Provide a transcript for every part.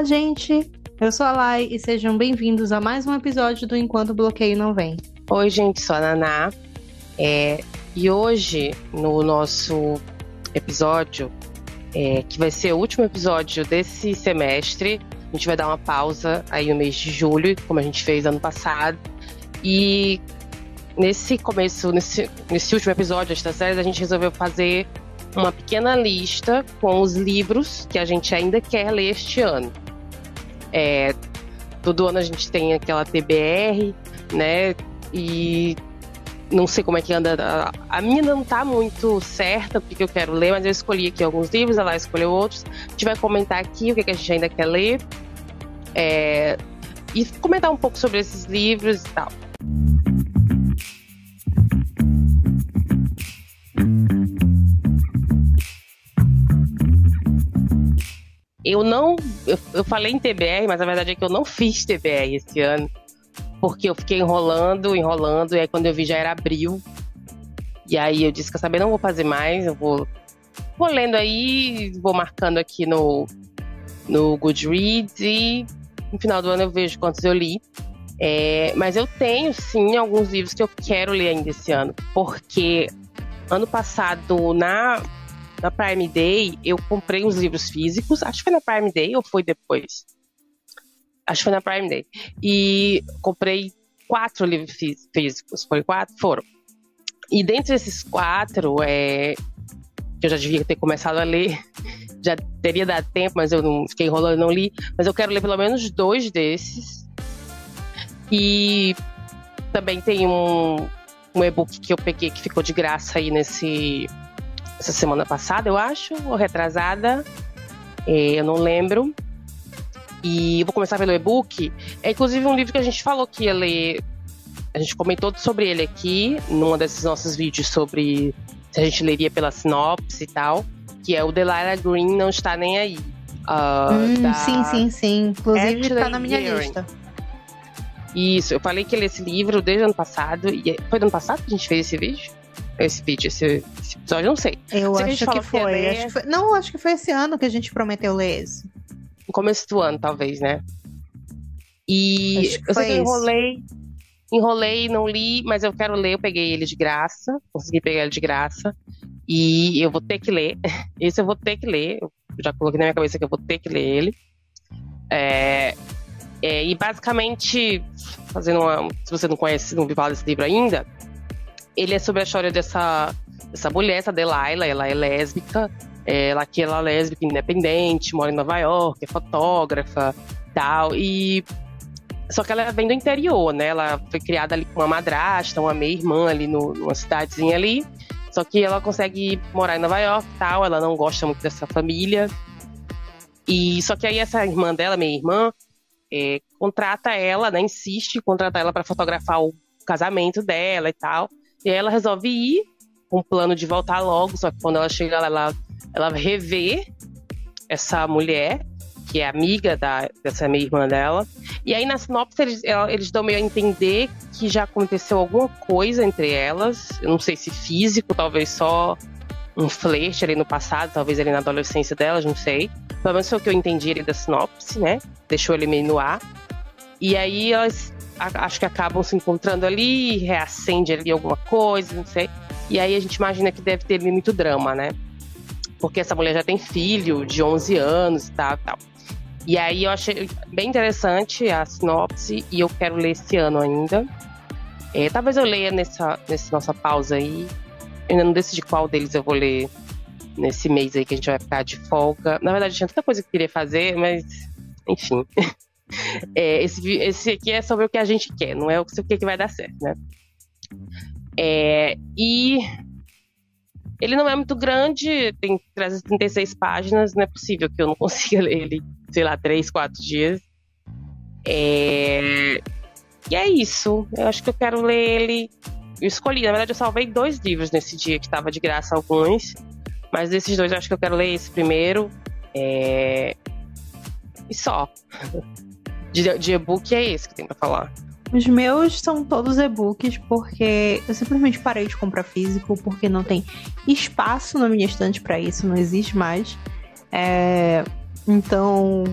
gente! Eu sou a Lai e sejam bem-vindos a mais um episódio do Enquanto o Bloqueio Não Vem. Oi, gente, sou a Naná. E hoje, no nosso episódio, que vai ser o último episódio desse semestre, a gente vai dar uma pausa aí no mês de julho, como a gente fez ano passado. E nesse último episódio desta série, a gente resolveu fazer uma pequena lista com os livros que a gente ainda quer ler este ano. Todo ano a gente tem aquela TBR, né? E não sei como é que anda. A minha não tá muito certa porque eu quero ler, mas eu escolhi aqui alguns livros, ela escolheu outros. A gente vai comentar aqui o que a gente ainda quer ler. E comentar um pouco sobre esses livros e tal. Eu falei em TBR, mas a verdade é que eu não fiz TBR esse ano, porque eu fiquei enrolando, e aí quando eu vi já era abril, e aí eu disse que saber não vou fazer mais, eu vou lendo aí, vou marcando aqui no Goodreads, e no final do ano eu vejo quantos eu li. Mas eu tenho sim alguns livros que eu quero ler ainda esse ano, porque ano passado na Prime Day, eu comprei uns livros físicos. Acho que foi na Prime Day ou foi depois? Acho que foi na Prime Day. E comprei 4 livros físicos. Foi 4? Foram. E dentre esses 4, que eu já devia ter começado a ler, já teria dado tempo, mas eu não fiquei enrolando e não li. Mas eu quero ler pelo menos 2 desses. E também tem um e-book que eu peguei que ficou de graça aí essa semana passada, eu acho, ou retrasada, eu não lembro. E eu vou começar pelo e-book. É inclusive um livro que a gente falou que ia ler, a gente comentou sobre ele aqui, num desses nossos vídeos sobre se a gente leria pela sinopse e tal, que é o Delilah Green Não Está Nem Aí. Sim. Inclusive Ashley tá na minha Herring. lista. Isso, eu falei que ia ler esse livro desde o ano passado. E foi do ano passado que a gente fez esse vídeo? Esse episódio, eu não sei. Eu sei acho que foi. Não, acho que foi esse ano que a gente prometeu ler esse. No começo do ano, talvez, né? E Acho que eu foi sei que eu enrolei, não li, mas eu quero ler. Eu peguei ele de graça, consegui pegar ele de graça. E eu vou ter que ler. Esse eu vou ter que ler. Eu já coloquei na minha cabeça que eu vou ter que ler ele. E basicamente, se você não conhece, não ouviu falar desse livro ainda, ele é sobre a história dessa mulher, essa Delilah. Ela é lésbica, ela é lésbica independente, mora em Nova York, é fotógrafa e tal. Só que ela vem do interior, né? Ela foi criada ali com uma madrasta, uma meia-irmã ali numa cidadezinha ali. Só que ela consegue morar em Nova York e tal, ela não gosta muito dessa família. Só que aí essa irmã dela, meia-irmã, contrata ela, né? Insiste em contratar ela para fotografar o casamento dela e tal. E aí ela resolve ir com um plano de voltar logo, só que quando ela chega lá, ela revê essa mulher, que é amiga dessa minha irmã dela. E aí na sinopse eles dão meio a entender que já aconteceu alguma coisa entre elas. Eu não sei se físico, talvez só um flerte ali no passado, talvez ali na adolescência delas, não sei. Pelo menos foi o que eu entendi ali da sinopse, né? Deixou ele meio no ar. E aí elas acho que acabam se encontrando ali, reacende ali alguma coisa, não sei. E aí a gente imagina que deve ter muito drama, né? Porque essa mulher já tem filho de 11 anos e tal. E aí eu achei bem interessante a sinopse e eu quero ler esse ano ainda. Talvez eu leia nessa nossa pausa aí. Eu ainda não decidi qual deles eu vou ler nesse mês aí que a gente vai ficar de folga. Na verdade, tinha tanta coisa que eu queria fazer, mas enfim. Esse aqui é sobre o que a gente quer, não é o que vai dar certo, né? E ele não é muito grande, tem 336 páginas, não é possível que eu não consiga ler ele, sei lá, 3, 4 dias. E é isso, eu acho que eu quero ler ele. Eu escolhi, na verdade eu salvei 2 livros nesse dia, que estava de graça alguns, mas desses 2 eu acho que eu quero ler esse primeiro. E só. De e-book é esse que tem pra falar. Os meus são todos e-books, porque eu simplesmente parei de comprar físico, porque não tem espaço na minha estante pra isso, não existe mais. Então,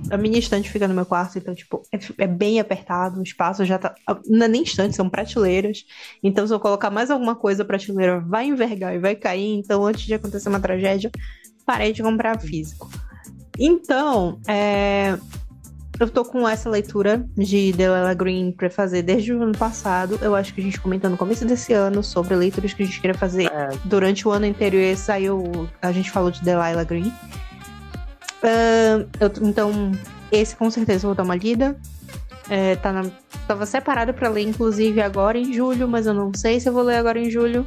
A minha estante fica no meu quarto, então, tipo, é bem apertado, o espaço já tá. Não é nem estante, são prateleiras. Então, se eu colocar mais alguma coisa, a prateleira vai envergar e vai cair. Então, antes de acontecer uma tragédia, parei de comprar físico. Então, eu tô com essa leitura de Delilah Green pra fazer desde o ano passado. Eu acho que a gente comentou no começo desse ano sobre leituras que a gente queria fazer durante o ano inteiro. E a gente falou de Delilah Green. Então, esse com certeza eu vou dar uma lida. Tava separado pra ler, inclusive, agora em julho, mas eu não sei se eu vou ler agora em julho.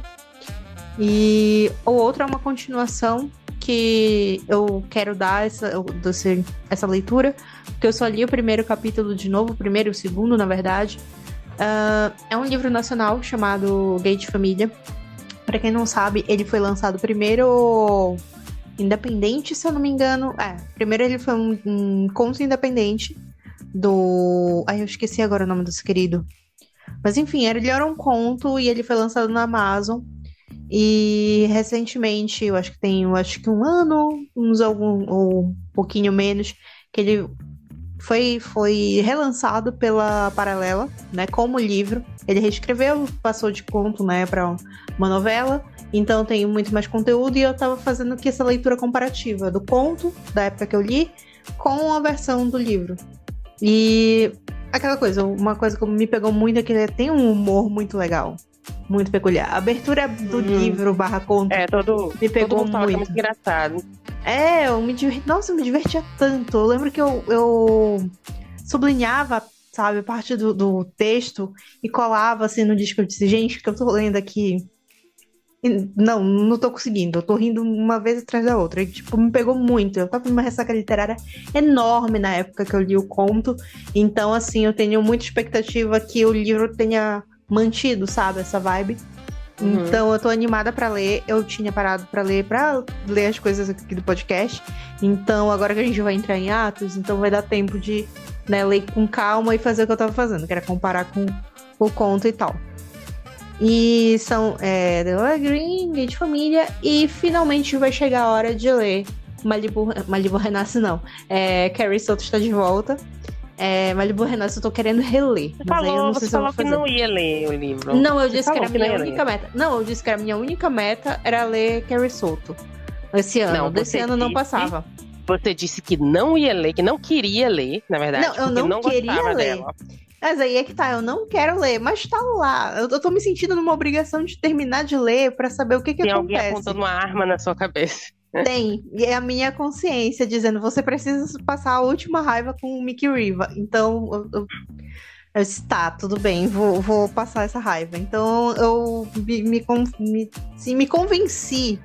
E o outro é uma continuação que eu quero dar essa leitura, porque eu só li o primeiro capítulo de novo, o primeiro e o segundo, na verdade. É um livro nacional chamado Gay de Família. Pra quem não sabe, ele foi lançado primeiro independente, se eu não me engano. Primeiro ele foi um conto independente do... eu esqueci agora o nome desse querido. Mas enfim, ele era um conto e ele foi lançado na Amazon. E recentemente, eu acho que um ano, ou um pouquinho menos, que ele foi relançado pela Paralela, né, como livro. Ele reescreveu, passou de conto, né, para uma novela. Então tem muito mais conteúdo e eu tava fazendo aqui essa leitura comparativa do conto, da época que eu li, com a versão do livro. E aquela coisa, uma coisa que me pegou muito é que ele tem um humor muito legal, muito peculiar. A abertura do livro / conto me pegou todo mundo muito. Engraçado. Eu me divertia tanto. Eu lembro que eu sublinhava, sabe, parte do texto e colava assim no disco. Eu disse, gente, que eu tô lendo aqui. Não tô conseguindo. Eu tô rindo uma vez atrás da outra. E, tipo, me pegou muito. Eu tava numa ressaca literária enorme na época que eu li o conto. Então, assim, eu tenho muita expectativa que o livro tenha mantido, sabe, essa vibe. Então, eu tô animada pra ler. Eu tinha parado pra ler as coisas aqui do podcast. Então, agora que a gente vai entrar em atos, então vai dar tempo de, né, ler com calma e fazer o que eu tava fazendo, que era comparar com o conto e tal. E são Delilah Green, Gay de Família, e finalmente vai chegar a hora de ler Malibu Renasce, não. Carrie Soto está de volta. Malibu Renasce eu tô querendo reler. Você falou que não ia ler o livro. Não, eu disse que era a minha única meta. Não, eu disse que a minha única meta era ler Carrie Soto esse ano. Não, desse ano não passava. Você disse que não ia ler, que não queria ler, na verdade. Não, eu não queria ler. Dela. Mas aí é que tá, eu não quero ler, mas tá lá. Eu tô me sentindo numa obrigação de terminar de ler pra saber o que acontece. Tem alguém apontando uma arma na sua cabeça. Tem, e é a minha consciência dizendo, você precisa passar a última raiva com o Mickey Riva. Então, eu disse, tá, tudo bem, vou passar essa raiva. Então, eu me convenci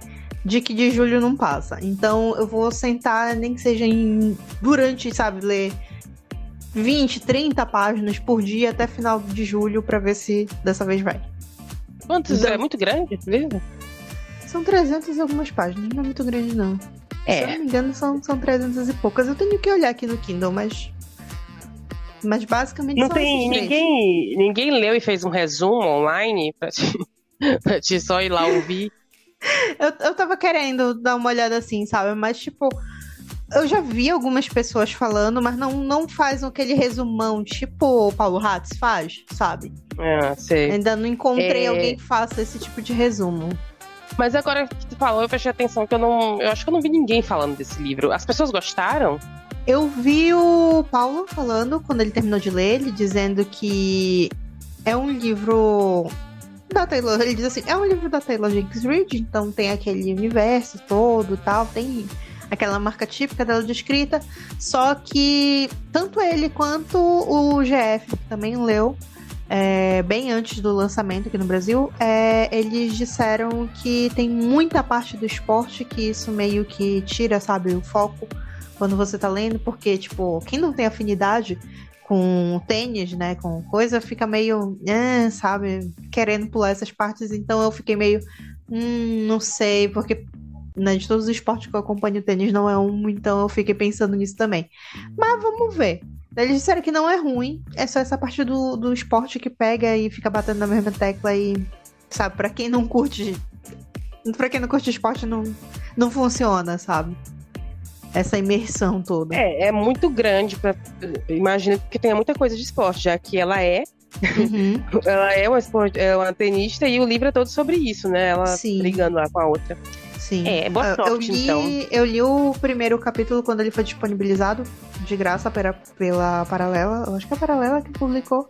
de que de julho não passa. Então, eu vou sentar, nem que seja durante, sabe, ler 20, 30 páginas por dia até final de julho pra ver se dessa vez vai. Quantos? Então, é muito grande esse livro? São 300 e algumas páginas, não é muito grande não. Se eu não me engano são 300 e poucas. Eu tenho que olhar aqui no Kindle, mas basicamente não são tem ninguém leu e fez um resumo online pra te só ir lá ouvir. Eu tava querendo dar uma olhada assim, sabe? Mas tipo, eu já vi algumas pessoas falando, mas não faz aquele resumão, tipo o Paulo Hatz faz, sabe? Sei. Ainda não encontrei alguém que faça esse tipo de resumo. Mas agora que tu falou, eu prestei atenção que eu acho que eu não vi ninguém falando desse livro. As pessoas gostaram? Eu vi o Paulo falando, quando ele terminou de ler, ele dizendo que é um livro da Taylor, ele diz assim, é um livro da Taylor Jenkins Reid, então tem aquele universo todo e tal, tem aquela marca típica dela de escrita, só que tanto ele quanto o GF, que também leu, bem antes do lançamento aqui no Brasil, eles disseram que tem muita parte do esporte que isso meio que tira, sabe, o foco quando você tá lendo, porque, tipo, quem não tem afinidade com tênis, né, com coisa, fica meio, sabe, querendo pular essas partes, então eu fiquei meio, não sei, porque, né, de todos os esportes que eu acompanho, o tênis não é um, então eu fiquei pensando nisso também. Mas vamos ver. Eles disseram que não é ruim, é só essa parte do esporte que pega e fica batendo na mesma tecla e, sabe, pra quem não curte esporte não funciona, sabe? essa imersão toda. É muito grande, imagino que tenha muita coisa de esporte, já que ela é ela é uma tenista e o livro é todo sobre isso, né? Ela Sim. brigando lá com a outra. Sim. Boa sorte, então. Eu li o primeiro capítulo quando ele foi disponibilizado de graça pela Paralela. Eu acho que é a Paralela que publicou.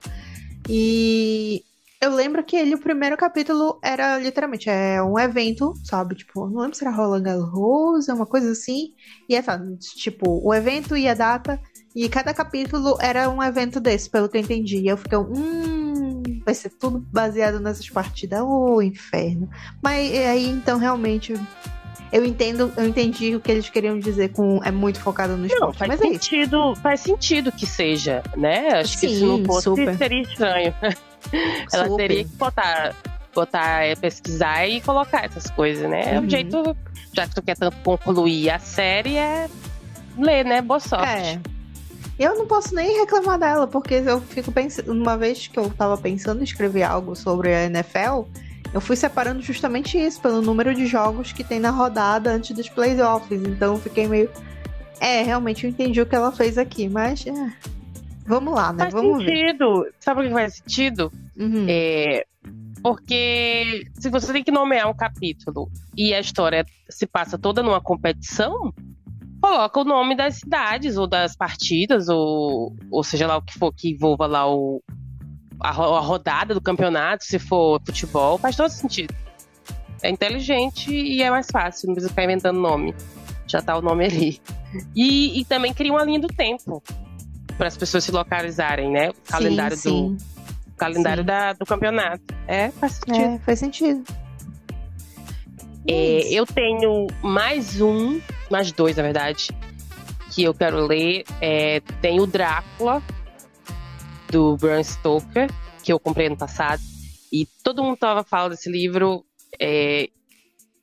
E eu lembro que o primeiro capítulo era literalmente um evento, sabe? Tipo, não lembro se era Roland Garros, uma coisa assim. E tipo, o evento e a data. E cada capítulo era um evento desse, pelo que eu entendi. E eu fiquei, vai ser tudo baseado nessas partidas. Inferno. Mas aí, então, realmente, eu entendi o que eles queriam dizer com é muito focado no esporte. Faz mas sentido, faz sentido que seja, né? Acho que se não fosse, seria estranho. Ela teria que pesquisar e colocar essas coisas, né? O jeito, já que tu quer tanto concluir a série, é ler, né? Boa sorte. Eu não posso nem reclamar dela, porque eu fico pensando, uma vez que eu tava pensando em escrever algo sobre a NFL, eu fui separando justamente isso, pelo número de jogos que tem na rodada antes dos playoffs. Então eu fiquei meio... realmente eu entendi o que ela fez aqui, mas... vamos lá, né? Vamos ver. Sabe por que faz sentido? Porque se você tem que nomear um capítulo e a história se passa toda numa competição, coloca o nome das cidades ou das partidas, ou seja lá o que for que envolva lá a rodada do campeonato, se for futebol, faz todo sentido. É inteligente e é mais fácil, não precisa ficar inventando nome. Já tá o nome ali. E também cria uma linha do tempo para as pessoas se localizarem, né? O calendário do campeonato. Faz sentido. Faz sentido. Eu tenho mais dois, na verdade, que eu quero ler. Tem o Drácula, do Bram Stoker, que eu comprei ano passado. E todo mundo tava falando desse livro.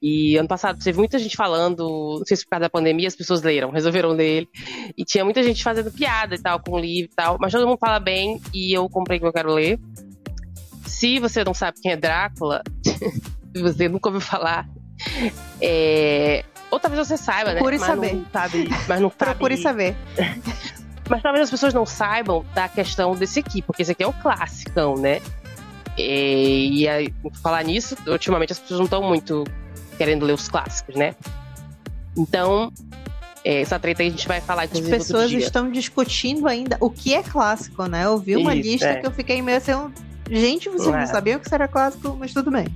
E ano passado teve muita gente falando, não sei se por causa da pandemia, as pessoas resolveram ler ele. E tinha muita gente fazendo piada e tal, com o livro e tal. Mas todo mundo fala bem e eu comprei que eu quero ler. Se você não sabe quem é Drácula, se você nunca ouviu falar, ou talvez você saiba, né? Procure saber. Mas não sabe. Procure saber. Mas talvez as pessoas não saibam da questão desse aqui, porque esse aqui é o classicão, né? E aí, falar nisso, ultimamente as pessoas não estão muito querendo ler os clássicos, né? Então, essa treta aí a gente vai falar, inclusive, as pessoas estão discutindo ainda o que é clássico, né? Eu vi uma lista que eu fiquei meio assim... Gente, vocês não sabiam que isso era clássico, mas tudo bem.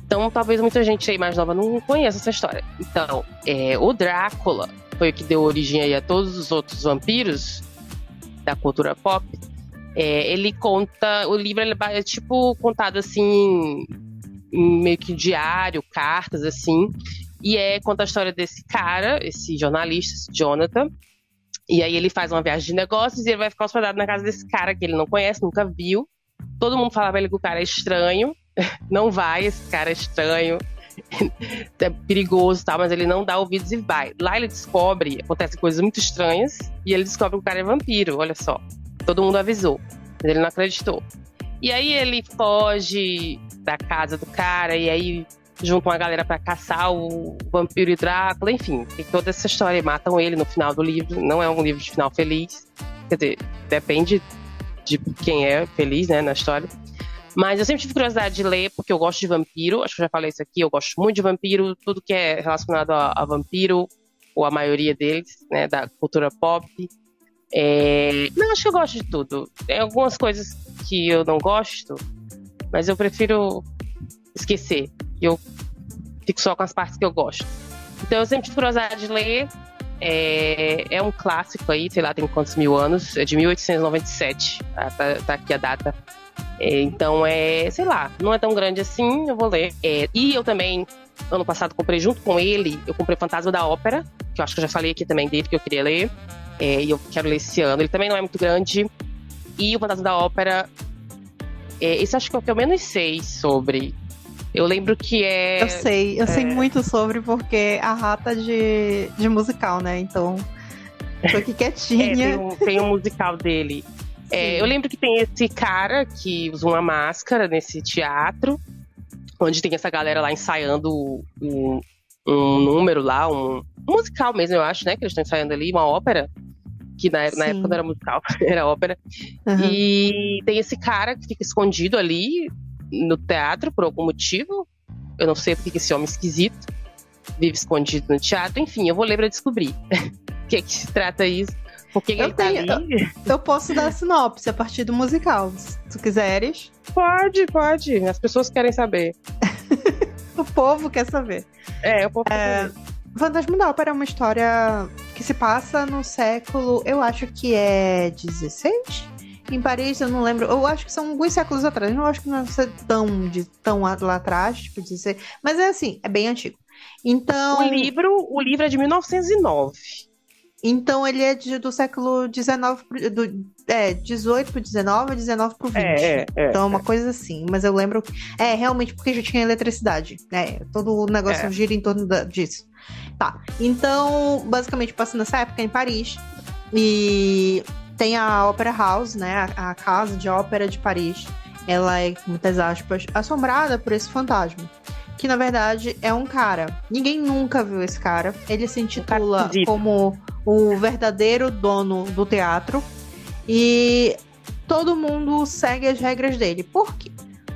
Então, talvez muita gente aí mais nova não conheça essa história. Então, o Drácula foi o que deu origem aí a todos os outros vampiros da cultura pop. Ele conta... O livro é tipo contado assim, em meio que diário, cartas, assim. E conta a história desse cara, esse jornalista, esse Jonathan. E aí ele faz uma viagem de negócios e ele vai ficar hospedado na casa desse cara que ele não conhece, nunca viu. Todo mundo falava ele que o cara é estranho. Não vai, esse cara é estranho. É perigoso e tal, mas ele não dá ouvidos e vai. Lá ele descobre, acontecem coisas muito estranhas, e ele descobre que o cara é vampiro, olha só. Todo mundo avisou, mas ele não acreditou. E aí ele foge da casa do cara, e aí juntam uma galera pra caçar o vampiro e Drácula, enfim, tem toda essa história. Matam ele no final do livro, não é um livro de final feliz. Quer dizer, depende de quem é feliz, né, na história. Mas eu sempre tive curiosidade de ler, porque eu gosto de vampiro. Acho que eu já falei isso aqui, eu gosto muito de vampiro. Tudo que é relacionado a vampiro, ou a maioria deles, né, da cultura pop. Não, acho que eu gosto de tudo. Tem algumas coisas que eu não gosto, mas eu prefiro esquecer. Eu fico só com as partes que eu gosto. Então eu sempre tive curiosidade de ler. É um clássico aí, sei lá, tem quantos mil anos. É de 1897, tá aqui a data. Então sei lá, não é tão grande assim, eu vou ler. E eu também, ano passado, comprei junto com ele, eu comprei Fantasma da Ópera, que eu acho que eu já falei aqui também dele, que eu queria ler. E eu quero ler esse ano. Ele também não é muito grande. E o Fantasma da Ópera, esse acho que é o que eu menos sei sobre. Eu lembro que eu sei muito sobre, porque a rata de musical, né? Então, tô aqui quietinha. Tem um musical dele. Eu lembro que tem esse cara que usa uma máscara nesse teatro, onde tem essa galera lá ensaiando um número lá, um musical mesmo, eu acho, né? Que eles estão ensaiando ali, uma ópera. Que na época não era musical, era ópera. Uhum. E tem esse cara que fica escondido ali no teatro por algum motivo. Eu não sei porque que esse homem esquisito vive escondido no teatro. Enfim, eu vou ler pra descobrir o que se trata isso. Por que ele tá ali? Eu posso dar a sinopse a partir do musical, se tu quiseres. Pode. As pessoas querem saber. O povo quer saber. O povo quer saber. Fantasma da Ópera é uma história que se passa no século, eu acho que é 16? Em Paris, eu não lembro. Eu acho que são alguns séculos atrás. Eu não acho que não é tão lá atrás, tipo, 16. Mas é assim, é bem antigo. Então... O livro é de 1909. Então ele é do século XIX, 18 pro 19, 19 pro 20. Então é uma coisa assim. Mas eu lembro... realmente, porque já tinha eletricidade. Todo o negócio gira em torno disso. Tá, então, basicamente, passa nessa época em Paris. E tem a Opera House, né? A casa de ópera de Paris. Ela é, com muitas aspas, assombrada por esse fantasma. Que, na verdade, é um cara. Ninguém nunca viu esse cara. Ele se intitula como o verdadeiro dono do teatro. E todo mundo segue as regras dele. Por quê?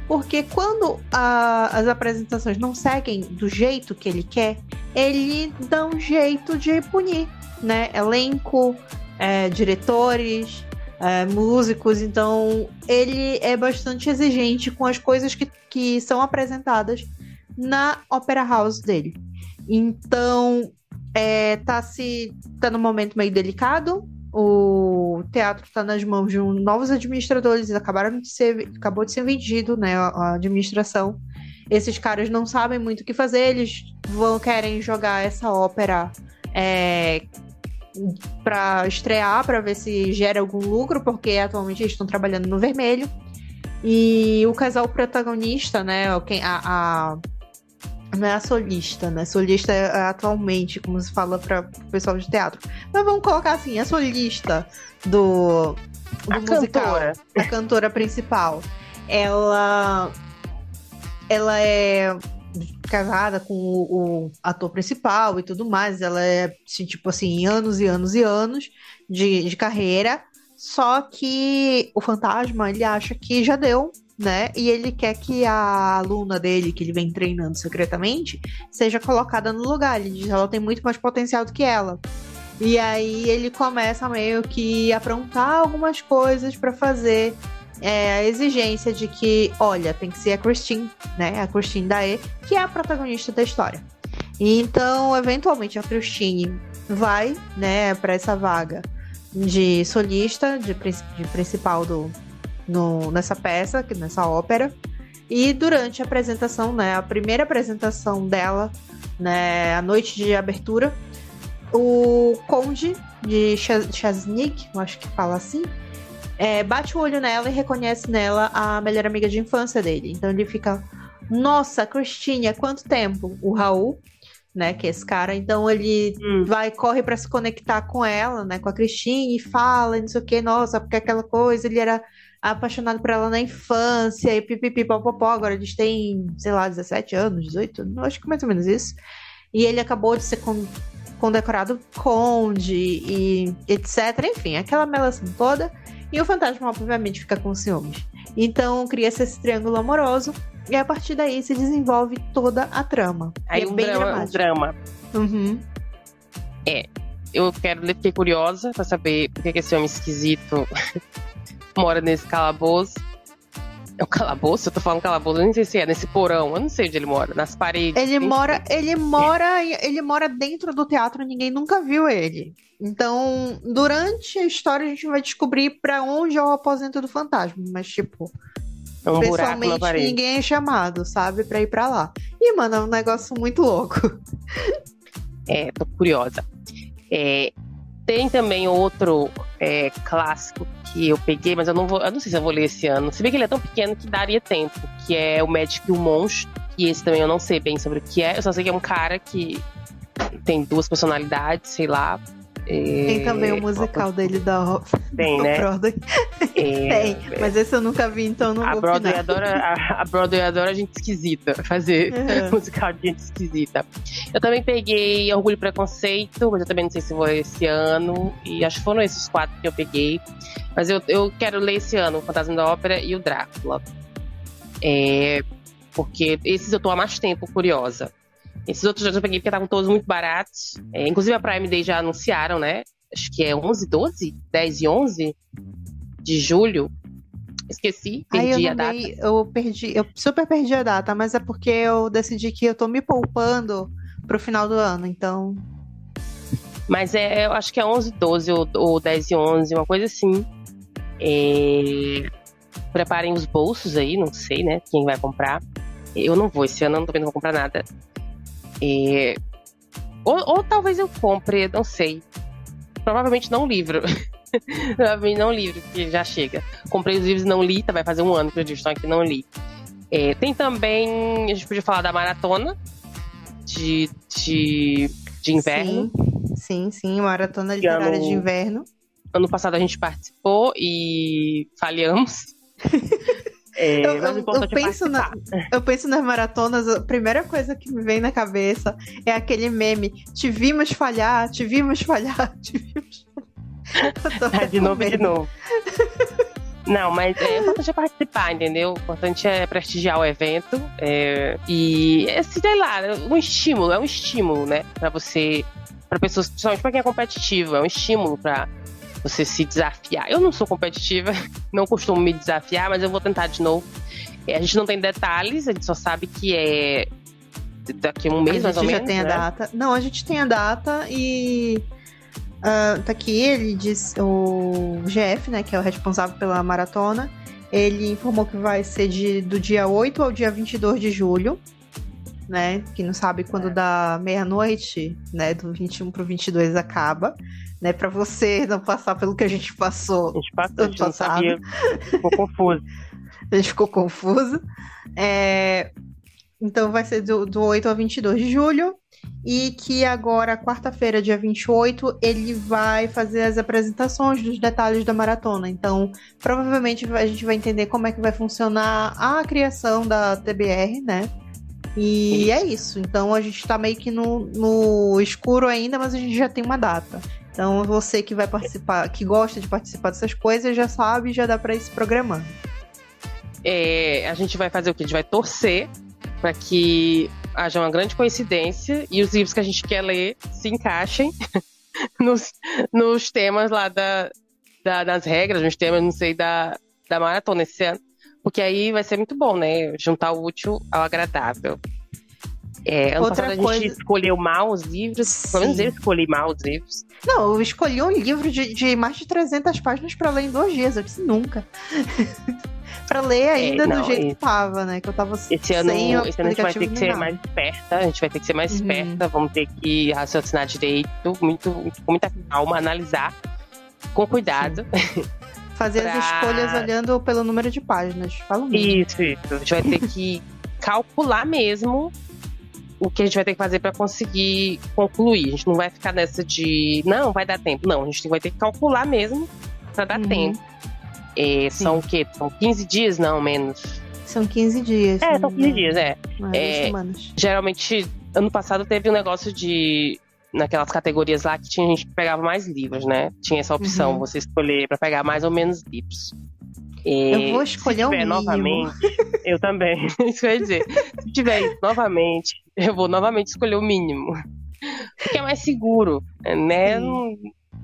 Porque quando as apresentações não seguem do jeito que ele quer, ele dá um jeito de punir, né? Elenco, diretores, músicos. Então, ele é bastante exigente com as coisas que são apresentadas na Opera House dele. Então, tá num momento meio delicado. O teatro está nas mãos de novos administradores, acabou de ser vendido, né, a administração. Esses caras não sabem muito o que fazer, eles querem jogar essa ópera para estrear, para ver se gera algum lucro, porque atualmente eles estão trabalhando no vermelho. E o casal protagonista, né, não é a solista, né? Solista é atualmente, como se fala para o pessoal de teatro. Mas vamos colocar assim, a solista do musical, a cantora principal. Ela é casada com o ator principal e tudo mais. Ela é, assim, tipo assim, anos e anos e anos de carreira. Só que o fantasma, ele acha que já deu, né? E ele quer que a aluna dele, que ele vem treinando secretamente, seja colocada no lugar. Ele diz que ela tem muito mais potencial do que ela. E aí ele começa meio que a aprontar algumas coisas pra fazer a exigência de que, olha, tem que ser a Christine, né? A Christine Daé, que é a protagonista da história. E então, eventualmente, a Christine vai, né, pra essa vaga de solista, de principal nessa peça, nessa ópera. E durante a apresentação, né, a primeira apresentação dela, né, a noite de abertura, o conde de Chaznig, eu acho que fala assim, bate o olho nela e reconhece nela a melhor amiga de infância dele. Então ele fica, nossa, Christine, há quanto tempo? O Raul, né, que é esse cara, então ele corre pra se conectar com ela, né, com a Christine, e fala, e não sei o que, nossa, porque aquela coisa, ele era apaixonado por ela na infância, e pipipi, popopó, agora eles têm, sei lá, 17 anos, 18, acho que mais ou menos isso, e ele acabou de ser condecorado conde, e etc, enfim, aquela melação toda, e o fantasma, obviamente, fica com ciúmes. Então, cria-se esse triângulo amoroso, e a partir daí se desenvolve toda a trama. Aí um drama. Uhum. Eu fiquei curiosa pra saber por que esse homem esquisito mora nesse calabouço. É o calabouço? Eu tô falando calabouço, eu nem sei se é nesse porão, eu não sei onde ele mora, nas paredes. Ele mora dentro do teatro, ninguém nunca viu ele. Então, durante a história a gente vai descobrir pra onde é o aposento do fantasma, mas tipo, é um pessoalmente ninguém é chamado, sabe, pra ir pra lá. E, mano, é um negócio muito louco. Tô curiosa. Tem também outro clássico que eu peguei, mas eu não sei se eu vou ler esse ano. Se bem que ele é tão pequeno que daria tempo, que é O Médico e o Monstro. E esse também eu não sei bem sobre o que é. Eu só sei que é um cara que tem duas personalidades, sei lá. Tem também o musical dele da Tem, né? Broadway. Tem, mas esse eu nunca vi, então não vou Broadway opinar. a Broadway adora gente esquisita, fazer musical de gente esquisita. Eu também peguei Orgulho e Preconceito, mas eu também não sei se vou esse ano. E acho que foram esses 4 que eu peguei. Mas eu quero ler esse ano o Fantasma da Ópera e o Drácula. Porque esses eu tô há mais tempo curiosa. Esses outros eu peguei porque estavam todos muito baratos. Inclusive a Prime Day já anunciaram, né? Acho que é 11, 12? 10 e 11 de julho. Esqueci, perdi a data. Eu super perdi a data, mas é porque eu decidi que eu tô me poupando pro final do ano, então... Mas eu acho que é 11, 12 ou 10 e 11, uma coisa assim. Preparem os bolsos aí, não sei, né? Quem vai comprar. Eu não vou, esse ano eu não vou comprar nada. Ou talvez eu compre, não sei. Provavelmente não livro. Provavelmente não livro, que já chega. Comprei os livros e não li, vai fazer um ano que eu estou aqui e não li. Tem também, a gente podia falar da maratona de inverno. Sim, maratona literária de inverno. Ano passado a gente participou e falhamos. Eu penso nas maratonas, a primeira coisa que me vem na cabeça é aquele meme: te vimos falhar, te vimos falhar, te vimos falhar. De novo. Não, mas é importante participar, entendeu? O importante é prestigiar o evento. E, sei lá, é um estímulo, né? Pra você, pra pessoas, principalmente pra quem é competitivo, é um estímulo pra você se desafiar. Eu não sou competitiva, não costumo me desafiar, mas eu vou tentar de novo. A gente não tem detalhes, a gente só sabe que é daqui a um mês, mais ou menos. A gente já tem a data. Não, a gente tem a data e tá aqui, ele diz, o GF, né, que é o responsável pela maratona, ele informou que vai ser do dia 8 ao dia 22 de julho, né, que não sabe quando dá meia-noite, né, do 21 pro 22 acaba, né, pra você não passar pelo que a gente passou. A gente não sabia, ficou confuso. A gente ficou confuso. Então vai ser do 8 ao 22 de julho. E que agora, quarta-feira, dia 28, ele vai fazer as apresentações dos detalhes da maratona. Então, provavelmente a gente vai entender como é que vai funcionar a criação da TBR, né? E é isso. Então, a gente tá meio que no escuro ainda, mas a gente já tem uma data. Então, você que vai participar, que gosta de participar dessas coisas, já sabe, já dá pra ir se programando. A gente vai fazer o quê? A gente vai torcer para que haja uma grande coincidência e os livros que a gente quer ler se encaixem nos temas lá das regras, nos temas, não sei, da maratona esse ano. Porque aí vai ser muito bom, né? Juntar o útil ao agradável. Ano passado a gente escolheu mal os livros. Pelo menos eu escolhi mal os livros. Não, eu escolhi um livro de mais de 300 páginas para ler em 2 dias. Eu disse nunca. Pra ler ainda do jeito que tava, né? Que eu tava esse ano a gente vai ter que ser mais esperta. A gente vai ter que ser mais esperta. Vamos ter que raciocinar direito, com muita calma, analisar com cuidado. Fazer as escolhas olhando pelo número de páginas. Fala mesmo. Isso. A gente vai ter que calcular mesmo o que a gente vai ter que fazer para conseguir concluir. A gente não vai ficar nessa de não, vai dar tempo. Não, a gente vai ter que calcular mesmo para dar tempo. São o quê? São 15 dias? Não, menos. São 15 dias. São 15 dias, 2 semanas. Geralmente, ano passado teve um negócio de... Naquelas categorias lá que tinha gente que pegava mais livros, né? Tinha essa opção, você escolher para pegar mais ou menos livros. Eu vou escolher o mínimo. Novamente, eu também. Isso que eu ia dizer. Se tiver isso novamente, eu vou novamente escolher o mínimo. Porque é mais seguro, né?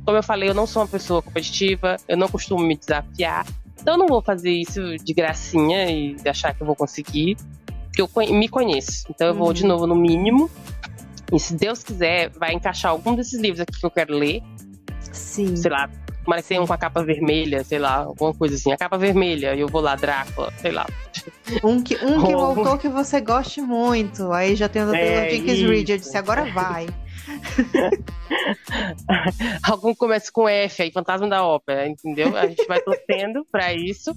Como eu falei, eu não sou uma pessoa competitiva, eu não costumo me desafiar. Então eu não vou fazer isso de gracinha e achar que eu vou conseguir. Porque eu me conheço. Então eu vou de novo no mínimo. E se Deus quiser, vai encaixar algum desses livros aqui que eu quero ler. Sim. Sei lá, mas tem um com a capa vermelha, sei lá, alguma coisa assim. A capa vermelha, e eu vou lá, Drácula, sei lá. Que o autor que você goste muito. Aí já tem o Dr. Jenkins Reid. Eu disse, agora vai. Algum começa com F aí, Fantasma da Ópera, entendeu? A gente vai torcendo pra isso.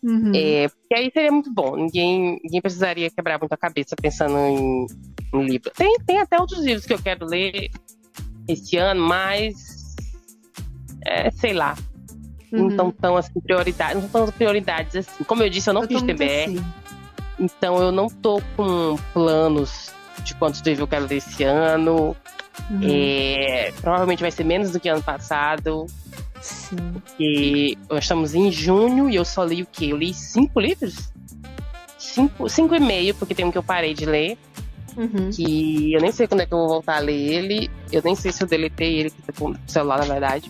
Porque aí seria muito bom. Ninguém precisaria quebrar muito a cabeça pensando em livro. Tem até outros livros que eu quero ler esse ano, mas sei lá, não estão tão assim, prioridades, não são prioridades assim. Como eu disse, eu não fiz TBR, então eu não tô com planos de quantos livros eu quero ler esse ano. Provavelmente vai ser menos do que ano passado. Sim. Porque nós estamos em junho e eu só li o quê? Eu li 5 livros? 5,5, porque tem um que eu parei de ler. Que eu nem sei quando é que eu vou voltar a ler ele. Eu nem sei se eu deletei ele com o celular, na verdade.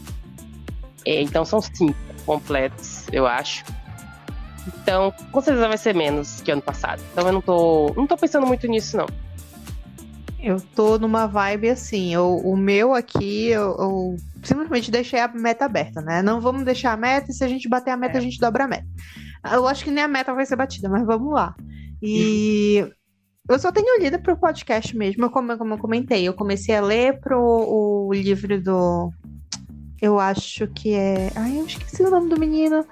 Então são 5 completos, eu acho. Então, com certeza vai ser menos que ano passado. Então eu não tô pensando muito nisso, não. Eu tô numa vibe assim, o meu aqui, eu simplesmente deixei a meta aberta, né? Não vamos deixar a meta, e se a gente bater a meta, a gente dobra a meta. Eu acho que nem a meta vai ser batida, mas vamos lá. E eu só tenho lido pro podcast mesmo, como eu comentei. Eu comecei a ler o livro do... Eu acho que é... Ai, eu esqueci o nome do menino.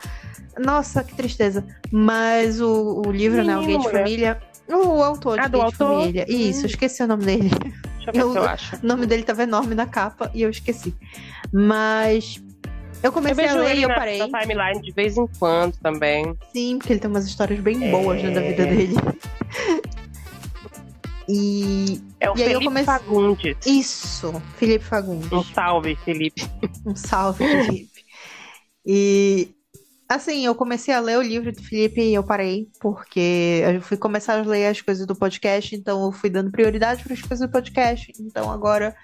Nossa, que tristeza. Mas o livro, né? O Guia de Família... O autor de Guia de Família. Isso, eu esqueci o nome dele. Deixa eu ver se eu acho. O nome dele tava enorme na capa e eu esqueci. Mas eu comecei a ler e eu parei. Na timeline de vez em quando também. Sim, porque ele tem umas histórias bem boas, né, da vida dele. É o Felipe Fagundes. Isso, Felipe Fagundes. Um salve, Felipe. Um salve, Felipe. E assim, eu comecei a ler o livro do Felipe e eu parei, porque eu fui começar a ler as coisas do podcast, então eu fui dando prioridade para as coisas do podcast. Então agora,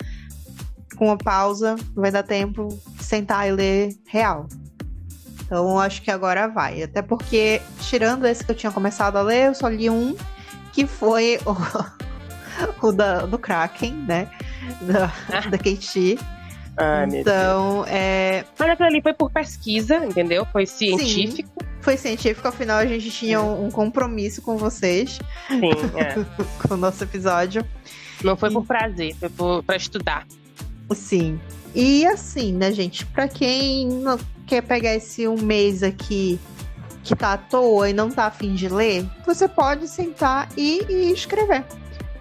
com a pausa, vai dar tempo de sentar e ler real. Então eu acho que agora vai. Até porque, tirando esse que eu tinha começado a ler, eu só li um, que foi o do Kraken, né? Da Kate. Então, Mas aquilo ali foi por pesquisa, entendeu? Foi científico. Sim, foi científico, afinal a gente tinha um compromisso com vocês. Sim, com o nosso episódio. Não foi por prazer, foi pra estudar. Sim. E assim, né, gente? Pra quem não quer pegar esse um mês aqui que tá à toa e não tá a fim de ler, você pode sentar e escrever.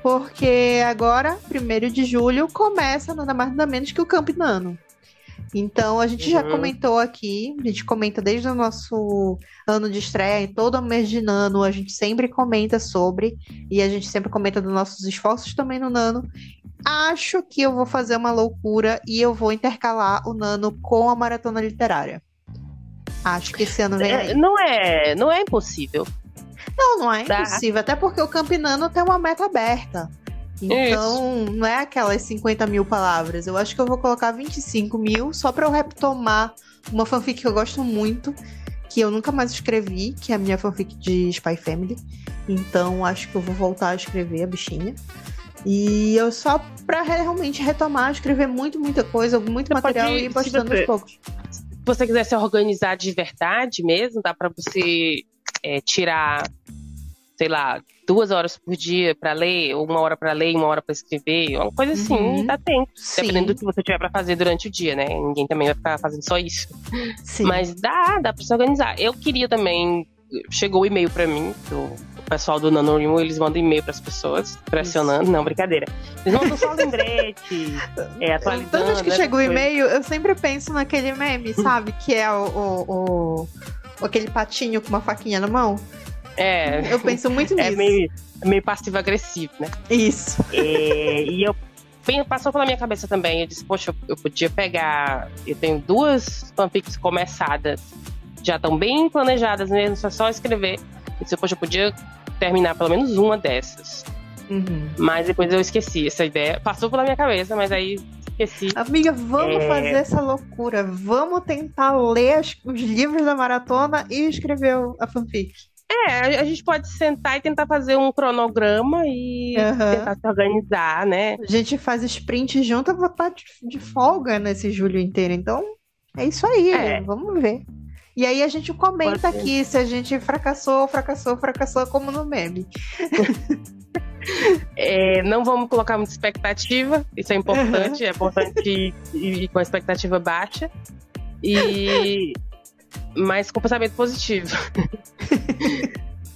Porque agora, 1º de julho, começa nada mais nada menos que o Camp Nano. Então, a gente já comentou aqui, a gente comenta desde o nosso ano de estreia, em todo o mês de Nano, a gente sempre comenta sobre, e a gente sempre comenta dos nossos esforços também no Nano. Acho que eu vou fazer uma loucura e eu vou intercalar o Nano com a maratona literária. Acho que esse ano vem aí. Não é impossível. Não é impossível, até porque o Camp Nano tem uma meta aberta. Então, não é aquelas 50 mil palavras. Eu acho que eu vou colocar 25 mil só pra eu retomar uma fanfic que eu gosto muito, que eu nunca mais escrevi, que é a minha fanfic de Spy Family. Então, acho que eu vou voltar a escrever a bichinha. E eu só pra realmente retomar, escrever muita coisa, muito material e ir postando aos poucos. Se você quiser se organizar de verdade mesmo, dá pra você tirar, sei lá, 2 horas por dia pra ler, ou 1 hora pra ler e 1 hora pra escrever, uma coisa assim, dá tempo. Sim. Dependendo do que você tiver pra fazer durante o dia, né? Ninguém também vai ficar fazendo só isso. Sim. Mas dá pra se organizar. Eu queria também, chegou o e-mail pra mim, o pessoal do NaNoWriMo, eles mandam e-mail pras pessoas, pressionando, não, brincadeira. Eles mandam só lembrete, atualizando. Toda vez que chega o e-mail, eu sempre penso naquele meme, sabe? Que é aquele patinho com uma faquinha na mão. Eu penso muito nisso. É meio passivo-agressivo, né? Isso. E passou pela minha cabeça também. Eu disse, poxa, eu podia pegar... Eu tenho 2 fanfics começadas, já estão bem planejadas mesmo, só escrever. Eu disse, poxa, eu podia terminar pelo menos uma dessas. Mas depois eu esqueci essa ideia. Passou pela minha cabeça, mas aí esqueci. Amiga, vamos fazer essa loucura. Vamos tentar ler os livros da maratona e escrever a fanfic. A gente pode sentar e tentar fazer um cronograma e tentar se organizar, né? A gente faz sprint junto, eu vou estar de folga nesse julho inteiro. Então, é isso aí. Vamos ver. E aí a gente comenta aqui se a gente fracassou, como no meme. Não vamos colocar muita expectativa, isso é importante. É importante ir com a expectativa baixa. Mas com pensamento positivo.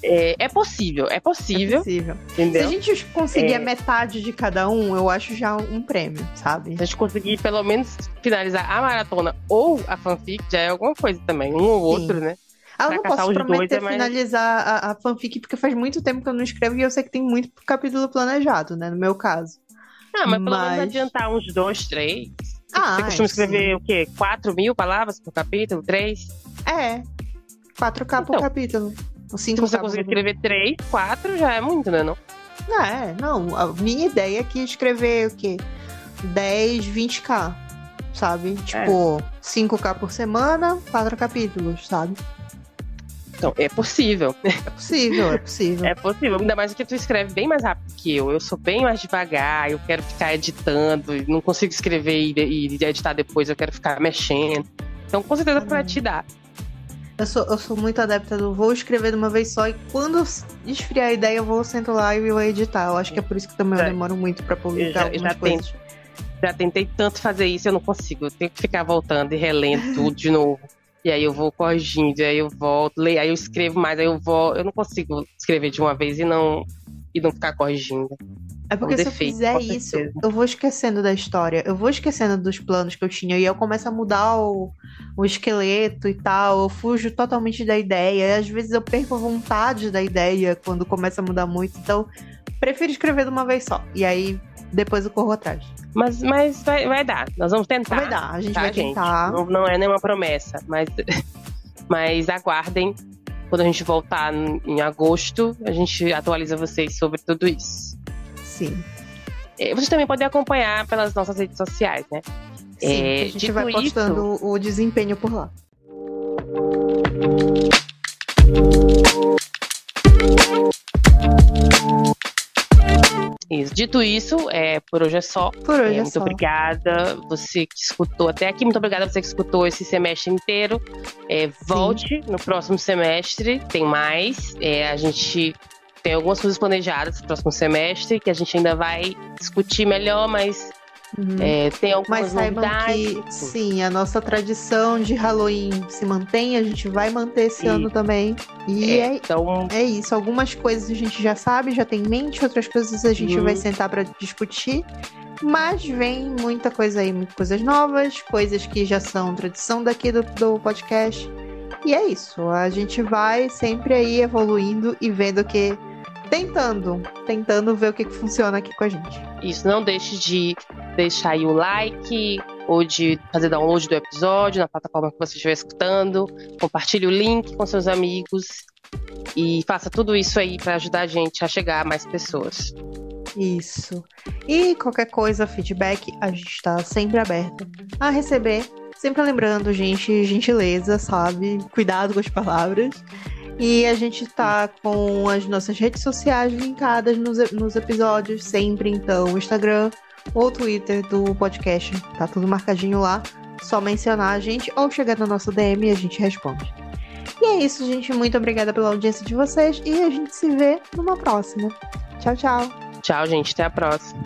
É possível. É possível. Se Entendeu? a gente conseguir a metade de cada um, eu acho já um prêmio, sabe? Se a gente conseguir pelo menos finalizar a maratona ou a fanfic, já é alguma coisa também. Um ou outro, né? Eu Pra não caçar posso os prometer dois é mais- finalizar a fanfic, porque faz muito tempo que eu não escrevo e eu sei que tem muito capítulo planejado, né? No meu caso. Ah, mas pelo menos adiantar uns 2, 3. Você costuma escrever o quê? 4.000 palavras por capítulo? 3? 4K por capítulo. Se você conseguir escrever 3, 4 já é muito, né? Não. A minha ideia é que escrever o quê? 10, 20K, sabe? Tipo, 5K por semana, 4 capítulos, sabe? Então, é possível. É possível. É possível. Ainda mais que tu escreve bem mais rápido que eu. Eu sou bem mais devagar, eu quero ficar editando, não consigo escrever e editar depois, eu quero ficar mexendo. Então, com certeza, pra te dar. Eu sou muito adepta do vou escrever de uma vez só e quando esfriar a ideia eu vou sentar lá e vou editar. Eu acho que é por isso que também eu demoro muito pra publicar algumas coisas. Já tentei tanto fazer isso, eu não consigo. Eu tenho que ficar voltando e relendo tudo de novo. E aí eu vou corrigindo, aí eu volto, leio, aí eu escrevo mais, aí eu volto. Eu não consigo escrever de uma vez e não ficar corrigindo. É porque se eu fizer isso, eu vou esquecendo da história, eu vou esquecendo dos planos que eu tinha e eu começo a mudar o esqueleto e tal, eu fujo totalmente da ideia, e às vezes eu perco a vontade da ideia quando começa a mudar muito, então prefiro escrever de uma vez só, e aí depois eu corro atrás. Mas vai dar, nós vamos tentar. Vai dar, a gente vai tentar. Não é nenhuma promessa, mas aguardem. Quando a gente voltar em agosto, a gente atualiza vocês sobre tudo isso. Sim. Vocês também podem acompanhar pelas nossas redes sociais, né? Sim, a gente vai postando o desempenho por lá. Isso. Dito isso, por hoje é só. Por hoje é muito só. obrigada você que escutou até aqui. Muito obrigada você que escutou esse semestre inteiro. Volte no próximo semestre, tem mais. A gente tem algumas coisas planejadas no próximo semestre que a gente ainda vai discutir melhor, mas tem algumas novidades. Que, sim, a nossa tradição de Halloween se mantém, a gente vai manter esse ano também. E então... é isso. Algumas coisas a gente já sabe, já tem em mente, outras coisas a gente vai sentar para discutir. Mas vem muita coisa aí, muitas coisas novas, coisas que já são tradição daqui do podcast. E é isso. A gente vai sempre aí evoluindo e vendo que tentando ver o que funciona aqui com a gente. Isso, não deixe de deixar aí o like ou de fazer download do episódio na plataforma que você estiver escutando. Compartilhe o link com seus amigos e faça tudo isso aí para ajudar a gente a chegar a mais pessoas. Isso. E qualquer coisa, feedback, a gente está sempre aberto a receber. Sempre lembrando, gente, gentileza, sabe? Cuidado com as palavras. E a gente tá com as nossas redes sociais linkadas nos episódios, sempre, então, o Instagram ou Twitter do podcast, tá tudo marcadinho lá. Só mencionar a gente ou chegar no nosso DM e a gente responde. E é isso, gente. Muito obrigada pela audiência de vocês e a gente se vê numa próxima. Tchau, tchau. Tchau, gente. Até a próxima.